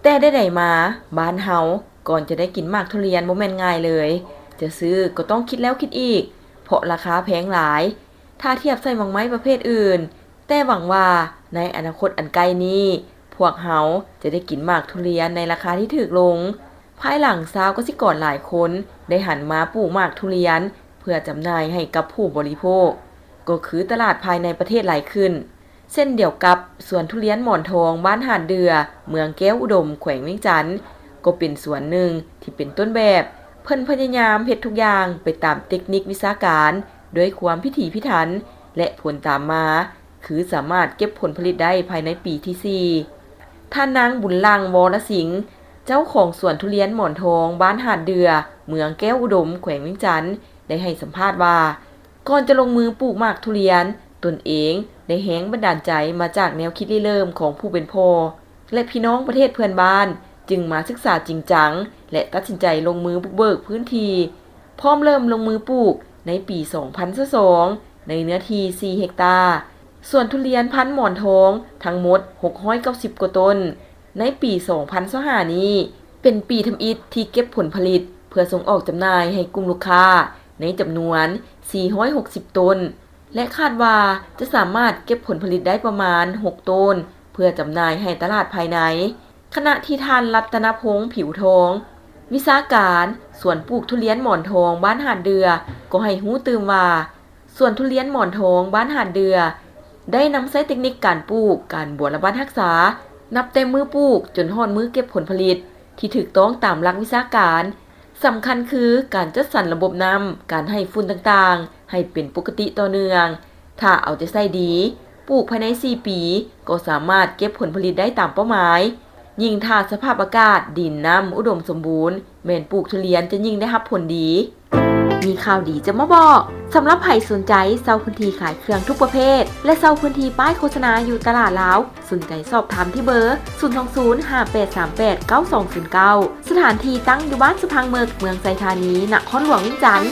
แต่ได้มาบ้านเฮาก่อนจะได้กินหมากทุเรียนบ่แม่นง่ายเลยจะซื้อก็ต้องคิดแล้วคิดอีกเพราะราคาแพงหลายถ้าเทียบใส่หมากไม้ประเภทอื่นแต่หวังว่าในอนาคตอันไกลนี้พวกเฮาจะได้กินหมากทุเรียนในราคาที่ถูกลงภายหลังชาวเกษตรกรหลายคนได้หันมาปลูกหมากทุเรียนเพื่อจำหน่ายให้กับผู้บริโภคก็คือตลาดภายในประเทศหลายขึ้นเช่นเดียวกับสวนทุเรียนหมอนทองบ้านหาดเดือเมืองแก้วอุดมแขวงเวียงจันทน์ก็เป็นสวนหนึ่งที่เป็นต้นแบบเพิ่นพยายามเฮ็ดทุกอย่างไปตามเทคนิควิชาการด้วยความพิถีพิถันและผลตามมาคือสามารถเก็บผลผลิตได้ภายในปีที่ 4ท่านนางบุญลังวรสิงห์เจ้าของสวนทุเรียนหมอนทองบ้านหาดเดือเมืองแก้วอุดมแขวงเวียงจันทน์ได้ให้สัมภาษณ์ว่าก่อนจะลงมือปลูกหมากทุเรียนตนเองได้แฮงบันดาลใจมาจากแนวคิดริเริ่มของผู้เป็นพ่อและพี่น้องประเทศเพื่อนบ้านจึงมาศึกษาจริงจังและตัดสินใจลงมือบุกเบิกพื้นที่พร้อมเริ่มลงมือปลูกในปี 2022ในเนื้อที่4 เฮกตาร์ส่วนทุเรียนพันธุ์หมอนทองทั้งหมด690กว่าต้นในปี2025นี้เป็นปีทำอิฐที่เก็บผลผลิตเพื่อส่งออกจำหน่ายให้กลุ่มลูกค้าในจำนวน460ต้นและคาดว่าจะสามารถเก็บผลผลิตได้ประมาณ6ต้นเพื่อจำหน่ายให้ตลาดภายในขณะที่ท่านรัตนพงษ์ผิวทองวิชาการสวนปลูกทุเรียนหมอนทองบ้านหาดเดือก็ให้ฮู้ตื่มว่าสวนทุเรียนหมอนทองบ้านหาดเดือได้นำใช้เทคนิคการปลูกการบวชและบ้านรักษานับแต่มือปลูกจนฮอดมือเก็บผลผลิตที่ถูกต้องตามหลักวิชาการสำคัญคือการจัดสรรระบบน้ำการให้ฝุ่นต่างๆให้เป็นปกติต่อเนื่องถ้าเอาใจใส่ดีปลูกภายใน4ปีก็สามารถเก็บผลผลิตได้ตามเป้าหมายยิ่งถ้าสภาพอากาศดินน้ำอุดมสมบูรณ์แม่นปลูกทุเรียนจะยิ่งได้รับผลดีมีข่าวดีจะมาบอกสำหรับใครสนใจเช่าพื้นที่ขายเครื่องทุกประเภทและเช่าพื้นที่ป้ายโฆษณาอยู่ตลาดลาวสนใจสอบถามที่เบอร์02058389209สถานที่ตั้งอยู่บ้านสะพังเมืองไซธานีนครหลวงเวียงจันทน์